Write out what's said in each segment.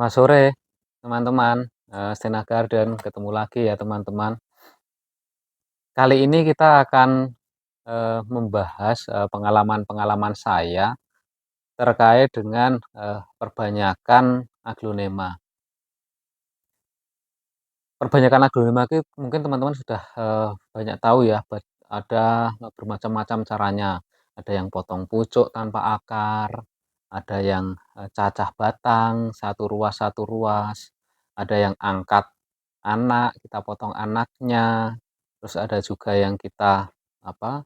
Selamat sore teman-teman, Stena Garden, ketemu lagi ya teman-teman. Kali ini kita akan, membahas, pengalaman-pengalaman saya terkait dengan, perbanyakan aglonema. Perbanyakan aglonema itu mungkin teman-teman sudah, banyak tahu ya, ada bermacam-macam caranya. Ada yang potong pucuk tanpa akar, ada yang, cacah batang, satu ruas, ada yang angkat anak, kita potong anaknya, terus ada juga yang kita, apa,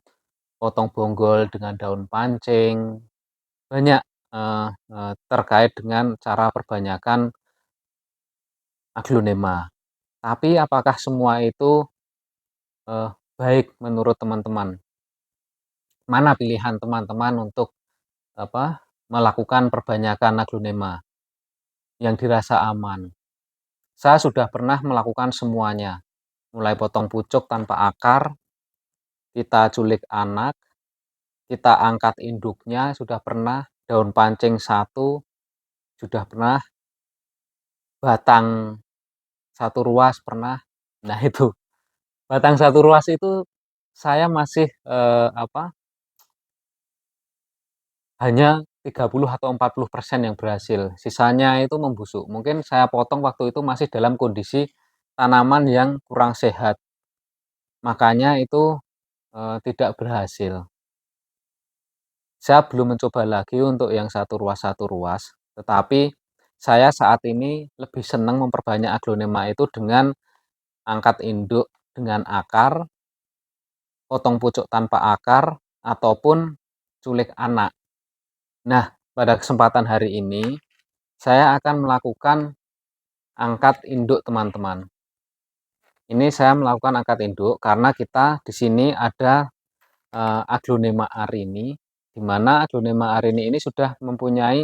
potong bonggol dengan daun pancing, banyak, terkait dengan cara perbanyakan aglonema. Tapi apakah semua itu, baik menurut teman-teman? Mana pilihan teman-teman untuk, melakukan perbanyakan aglonema yang dirasa aman? Saya sudah pernah melakukan semuanya, mulai potong pucuk tanpa akar, kita culik anak, kita angkat induknya sudah pernah, daun pancing satu sudah pernah, batang satu ruas pernah. Nah itu, batang satu ruas itu saya masih, hanya 30 atau 40% yang berhasil, sisanya itu membusuk. Mungkin saya potong waktu itu masih dalam kondisi tanaman yang kurang sehat, makanya itu, tidak berhasil. Saya belum mencoba lagi untuk yang satu ruas, tetapi saya saat ini lebih senang memperbanyak aglonema itu dengan angkat induk dengan akar, potong pucuk tanpa akar, ataupun culik anak. Nah, pada kesempatan hari ini saya akan melakukan angkat induk teman-teman. Ini saya melakukan angkat induk karena kita di sini ada, aglonema arini, di mana aglonema arini ini sudah mempunyai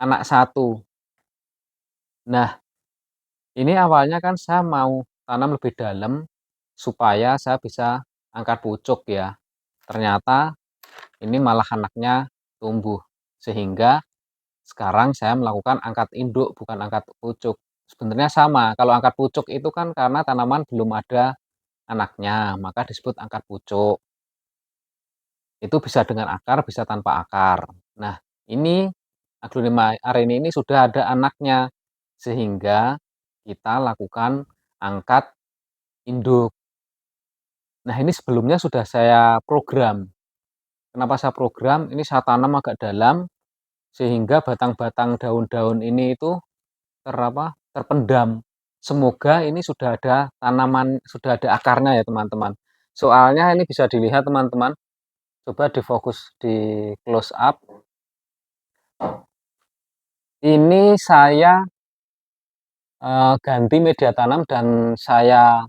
anak satu. Nah, ini awalnya kan saya mau tanam lebih dalam supaya saya bisa angkat pucuk ya. Ternyata ini malah anaknya tumbuh, sehingga sekarang saya melakukan angkat induk bukan angkat pucuk. Sebenarnya sama, kalau angkat pucuk itu kan karena tanaman belum ada anaknya, maka disebut angkat pucuk. Itu bisa dengan akar, bisa tanpa akar. Nah, ini aglonema arini ini sudah ada anaknya, sehingga kita lakukan angkat induk. Nah, ini sebelumnya sudah saya program. Kenapa saya program? Ini saya tanam agak dalam, sehingga batang-batang daun-daun ini itu terpendam. Semoga ini sudah ada tanaman, sudah ada akarnya ya teman-teman. Soalnya ini bisa dilihat teman-teman, coba difokus di close up. Ini saya ganti media tanam dan saya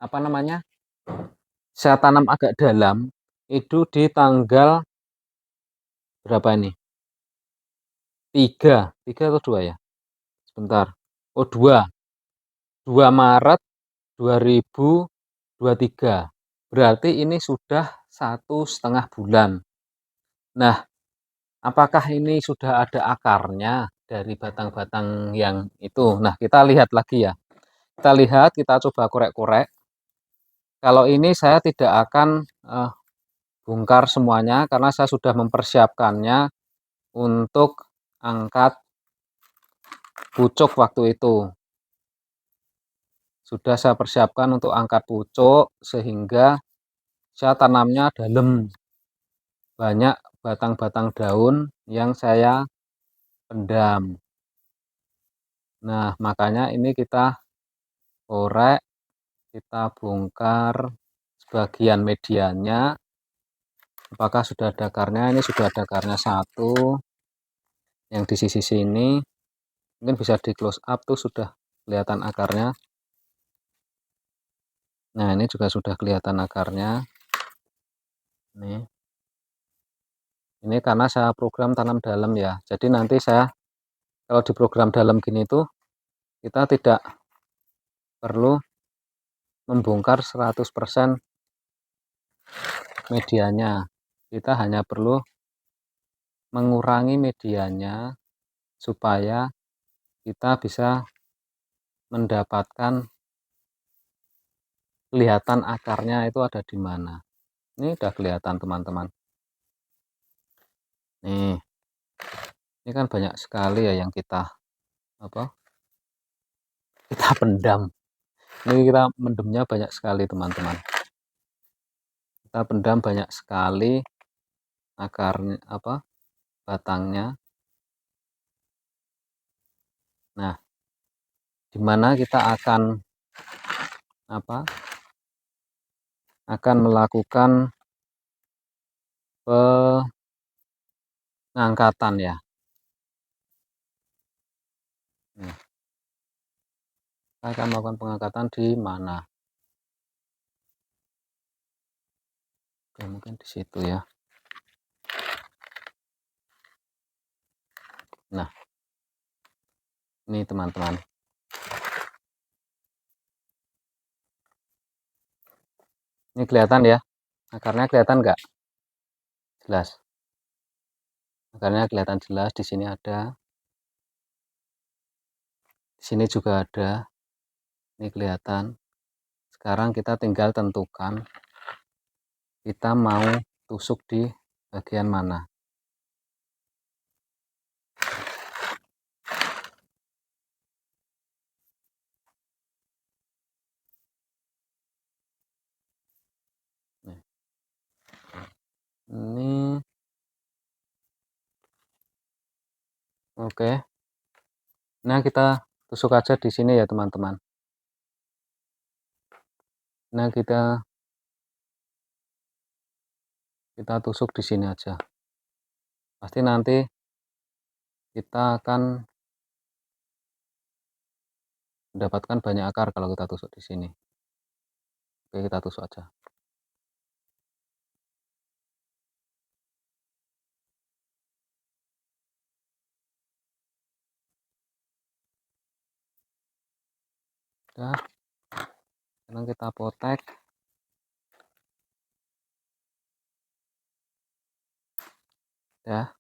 apa namanya? Saya tanam agak dalam itu di tanggal berapa ini? 3 atau 2 ya? Sebentar. Oh 2 Maret 2023. Berarti ini sudah 1,5 bulan. Nah, apakah ini sudah ada akarnya dari batang-batang yang itu? Nah, kita lihat lagi ya. Kita lihat, kita coba korek-korek. Kalau ini saya tidak akan bongkar semuanya karena saya sudah mempersiapkannya untuk angkat pucuk waktu itu. Sudah saya persiapkan untuk angkat pucuk sehingga saya tanamnya dalam. Banyak batang-batang daun yang saya pendam. Nah, makanya ini kita korek, kita bongkar sebagian medianya. Apakah sudah ada akarnya? Ini sudah ada akarnya satu. Yang di sisi sini mungkin bisa di close up tuh sudah kelihatan akarnya. Nah, ini juga sudah kelihatan akarnya. Nih. Ini karena saya program tanam dalam ya. Jadi nanti saya kalau di program dalam gini tuh kita tidak perlu membongkar 100% medianya. Kita hanya perlu mengurangi medianya supaya kita bisa mendapatkan kelihatan akarnya itu ada di mana. Ini udah kelihatan teman-teman. Nih, ini kan banyak sekali ya yang kita pendam. Ini kita mendemnya banyak sekali teman-teman. Kita pendam banyak sekali akarnya batangnya. Nah, dimana kita akan melakukan pengangkatan ya. Nah, kita akan melakukan pengangkatan di mana? Oke, mungkin di situ ya. Nah, ini teman-teman. Ini kelihatan ya. Akarnya kelihatan nggak? Jelas. Akarnya kelihatan jelas. Di sini ada. Di sini juga ada. Ini kelihatan. Sekarang kita tinggal tentukan kita mau tusuk di bagian mana. Ini oke. Nah, kita tusuk aja di sini ya teman-teman. Nah, kita tusuk di sini aja. Pasti nanti kita akan mendapatkan banyak akar kalau kita tusuk di sini. Oke, kita tusuk aja. Udah. Sekarang kita potek. Ya.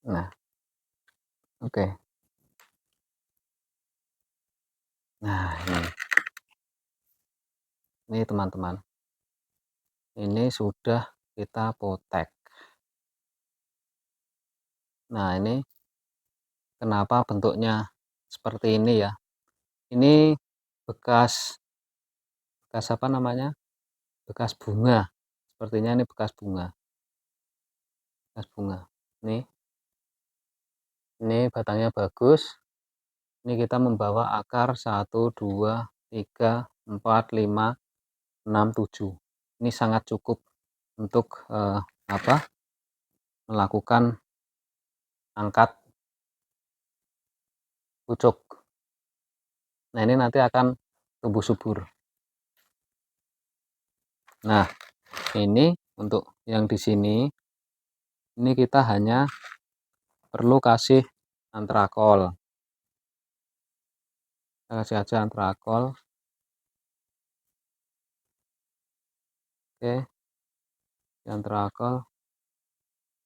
Nah, oke. Nah, ini teman-teman. Ini sudah kita potek. Nah, ini kenapa bentuknya seperti ini ya? Ini bekas apa namanya? Bekas bunga. Sepertinya ini bekas bunga. Bekas bunga. Ini batangnya bagus. Ini kita membawa akar 1, 2, 3, 4, 5, 6, 7. Ini sangat cukup untuk melakukan angkat pucuk. Nah, ini nanti akan tumbuh subur. Nah, ini untuk yang di sini, ini kita hanya perlu kasih antrakol. Kita kasih aja antrakol. Oke, antrakol.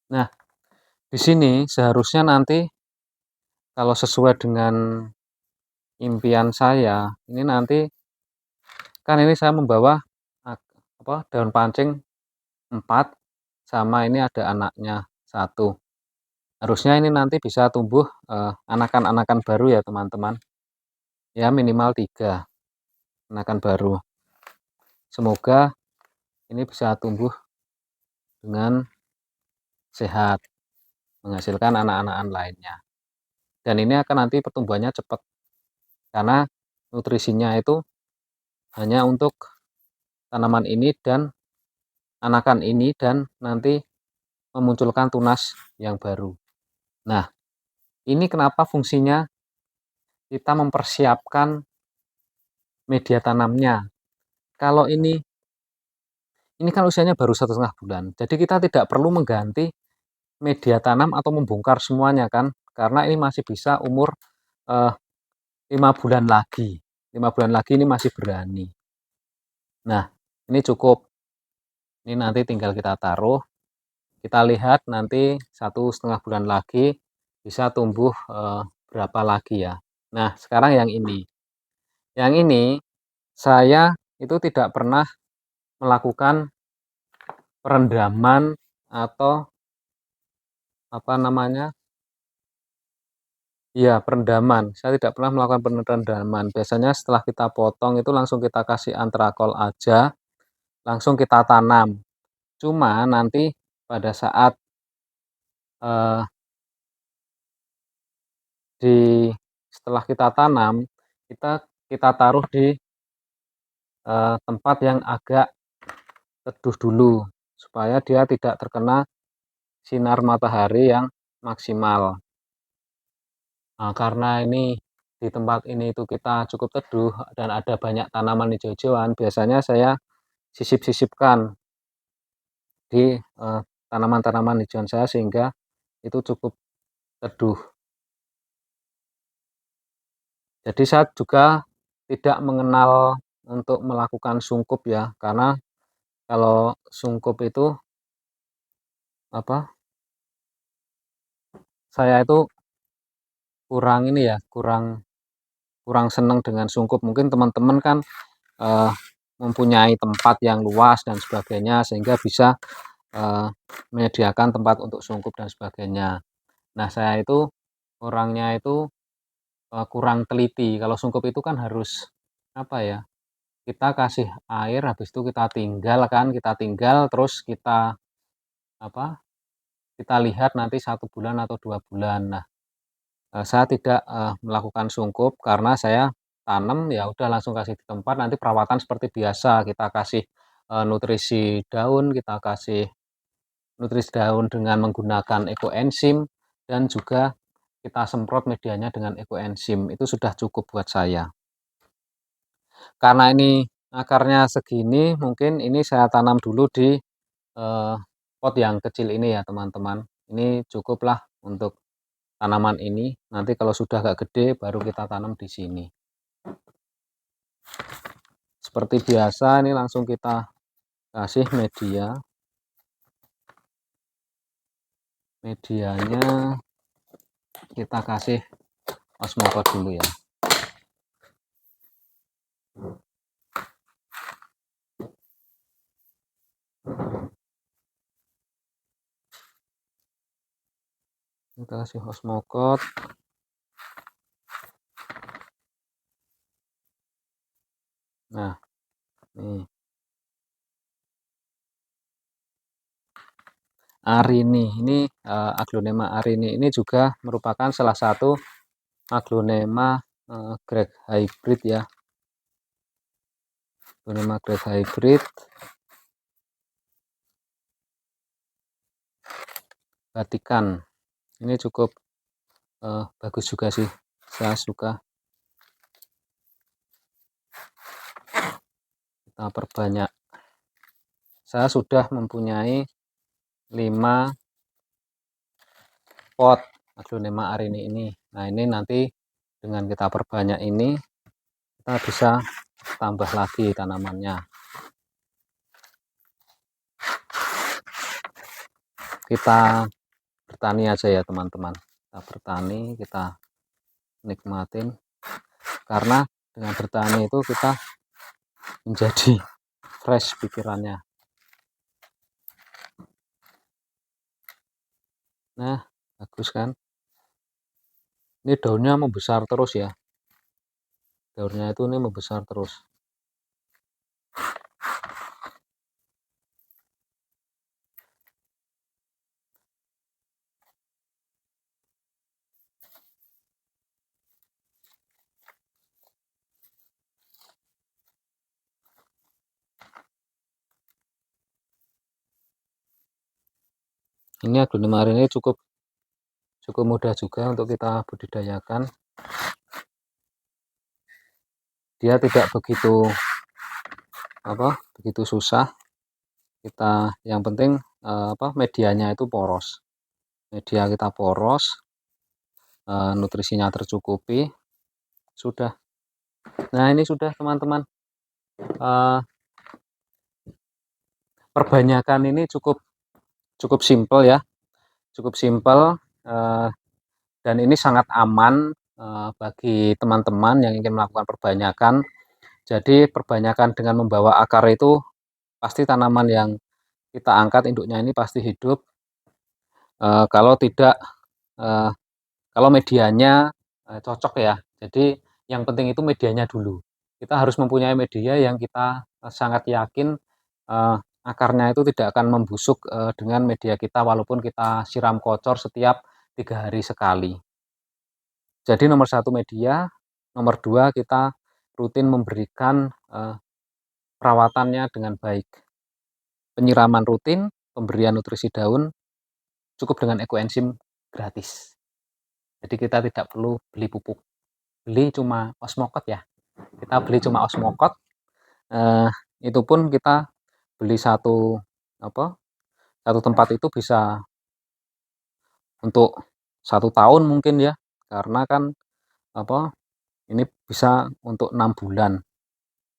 Nah, di sini seharusnya nanti kalau sesuai dengan impian saya, ini nanti kan ini saya membawa daun pancing 4 sama ini ada anaknya 1. Harusnya ini nanti bisa tumbuh anakan-anakan baru ya teman-teman. Ya minimal 3 anakan baru. Semoga ini bisa tumbuh dengan sehat, menghasilkan anak-anakan lainnya. Dan ini akan nanti pertumbuhannya cepat karena nutrisinya itu hanya untuk tanaman ini dan anakan ini dan nanti memunculkan tunas yang baru. Nah, ini kenapa fungsinya kita mempersiapkan media tanamnya. Kalau ini kan usianya baru 1,5 bulan. Jadi kita tidak perlu mengganti media tanam atau membongkar semuanya kan, karena ini masih bisa umur 5 bulan lagi. 5 bulan lagi ini masih berani. Nah, ini cukup. Ini nanti tinggal kita taruh. Kita lihat nanti 1,5 bulan lagi bisa tumbuh berapa lagi ya. Nah, sekarang yang ini. Yang ini saya itu tidak pernah melakukan perendaman atau apa namanya, ya perendaman. Saya tidak pernah melakukan perendaman. Biasanya setelah kita potong itu langsung kita kasih antrakol aja, langsung kita tanam. Cuma nanti pada saat eh, di setelah kita tanam, kita taruh di tempat yang agak teduh dulu supaya dia tidak terkena sinar matahari yang maksimal. Nah, karena ini di tempat ini itu kita cukup teduh dan ada banyak tanaman hijau-hijauan, biasanya saya sisip-sisipkan di tanaman-tanaman hijauan saya sehingga itu cukup teduh. Jadi saya juga tidak mengenal untuk melakukan sungkup ya, karena kalau sungkup itu apa? Saya itu kurang ini ya, kurang kurang senang dengan sungkup. Mungkin teman-teman kan eh, mempunyai tempat yang luas dan sebagainya sehingga bisa eh, menyediakan tempat untuk sungkup dan sebagainya. Nah, saya itu orangnya itu kurang teliti. Kalau sungkup itu kan harus apa ya? Kita kasih air, habis itu kita tinggal kan, kita tinggal terus kita apa? Kita lihat nanti 1 bulan atau 2 bulan. Nah, saya tidak melakukan sungkup karena saya tanam ya udah langsung kasih di tempat, nanti perawatan seperti biasa, kita kasih nutrisi daun, kita kasih nutrisi daun dengan menggunakan ekoenzim dan juga kita semprot medianya dengan ekoenzim, itu sudah cukup buat saya. Karena ini akarnya segini, mungkin ini saya tanam dulu di pot yang kecil ini ya teman-teman. Ini cukuplah untuk tanaman ini. Nanti kalau sudah agak gede baru kita tanam di sini. Seperti biasa ini langsung kita kasih media. Medianya kita kasih osmocote dulu ya. Kita kasih osmocote. Nah, nih. Arini ini Aglonema arini ini juga merupakan salah satu Aglonema grade hybrid ya. Aglonema grade hybrid Vatikan. Ini cukup bagus juga sih. Saya suka. Kita perbanyak. Saya sudah mempunyai 5 pot Aglonema arini ini. Nah, ini nanti dengan kita perbanyak ini kita bisa tambah lagi tanamannya. Kita bertani aja ya teman-teman. Kita bertani, kita nikmatin. Karena dengan bertani itu kita menjadi fresh pikirannya. Nah, bagus kan? Ini daunnya membesar terus ya. Daunnya itu ini membesar terus. Ini Aglonema arini cukup mudah juga untuk kita budidayakan. Dia tidak begitu susah. Kita yang penting medianya itu poros. Media kita poros, nutrisinya tercukupi. sudah. Nah, ini sudah teman-teman. Perbanyakan ini cukup cukup simpel ya, cukup simpel, dan ini sangat aman, bagi teman-teman yang ingin melakukan perbanyakan. Jadi perbanyakan dengan membawa akar itu pasti tanaman yang kita angkat induknya ini pasti hidup, kalau tidak, eee, kalau medianya, cocok ya. Jadi yang penting itu medianya dulu. Kita harus mempunyai media yang kita, sangat yakin, eee, akarnya itu tidak akan membusuk, dengan media kita walaupun kita siram kocor setiap 3 hari sekali. Jadi nomor satu media, nomor 2 kita rutin memberikan, perawatannya dengan baik. Penyiraman rutin, pemberian nutrisi daun, cukup dengan ekoenzim gratis. Jadi kita tidak perlu beli pupuk, beli cuma osmokot ya. Kita beli cuma osmokot, eee, itu pun kita beli satu apa, satu tempat itu bisa untuk 1 tahun mungkin ya, karena kan apa, ini bisa untuk 6 bulan.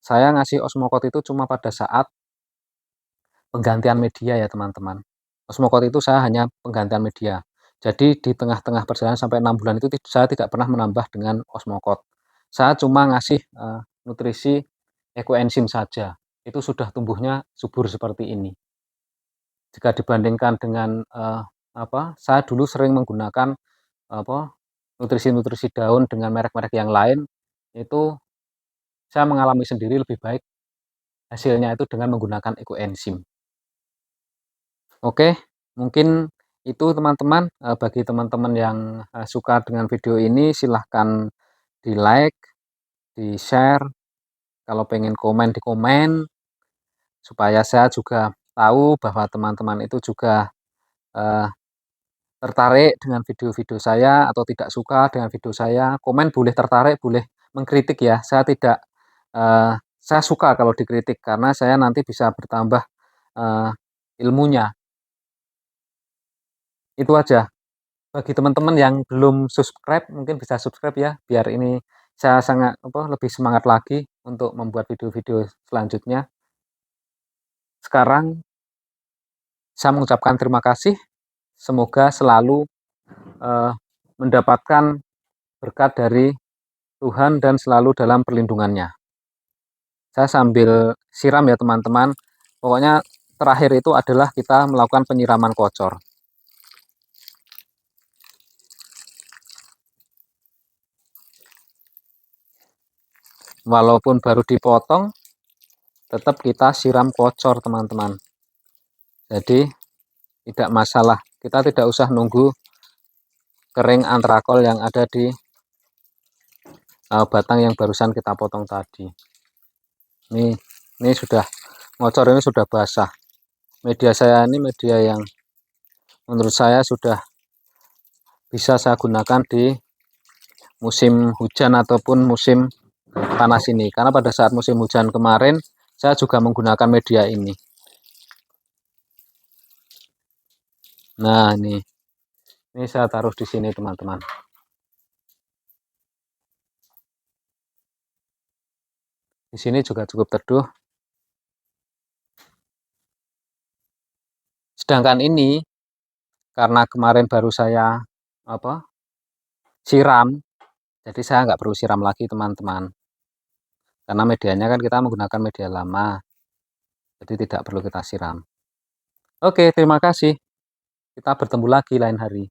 Saya ngasih osmokot itu cuma pada saat penggantian media ya teman-teman. Osmokot itu saya hanya penggantian media. Jadi di tengah-tengah perjalanan sampai 6 bulan itu saya tidak pernah menambah dengan osmokot. Saya cuma ngasih, nutrisi ekoenzim saja. Itu sudah tumbuhnya subur seperti ini. Jika dibandingkan dengan, saya dulu sering menggunakan, apa, nutrisi-nutrisi daun dengan merek-merek yang lain, itu saya mengalami sendiri lebih baik hasilnya itu dengan menggunakan ekoenzim. Oke, mungkin itu teman-teman, bagi teman-teman yang, suka dengan video ini silahkan di-like, di-share, kalau pengen komen di komen, supaya saya juga tahu bahwa teman-teman itu juga, eee, tertarik dengan video-video saya atau tidak suka dengan video saya. Komen boleh tertarik, boleh mengkritik ya, saya tidak, saya suka kalau dikritik karena saya nanti bisa bertambah, eee, ilmunya. Itu aja. Bagi teman-teman yang belum subscribe, mungkin bisa subscribe ya, biar ini saya sangat lebih semangat lagi untuk membuat video-video selanjutnya. Sekarang saya mengucapkan terima kasih, semoga selalu, eee, mendapatkan berkat dari Tuhan dan selalu dalam perlindungannya. Saya sambil siram ya teman-teman, pokoknya terakhir itu adalah kita melakukan penyiraman kocor. Walaupun baru dipotong, tetap kita siram kocor teman-teman. Jadi tidak masalah, kita tidak usah nunggu kering antrakol yang ada di batang yang barusan kita potong tadi. Ini sudah ngocor, ini sudah basah. Media saya ini media yang menurut saya sudah bisa saya gunakan di musim hujan ataupun musim panas ini. Karena pada saat musim hujan kemarin saya juga menggunakan media ini. Nah, ini saya taruh di sini teman-teman. Di sini juga cukup teduh. Sedangkan ini karena kemarin baru saya siram, jadi saya nggak perlu siram lagi teman-teman. Karena medianya kan kita menggunakan media lama, jadi tidak perlu kita siram. Oke, terima kasih. Kita bertemu lagi lain hari.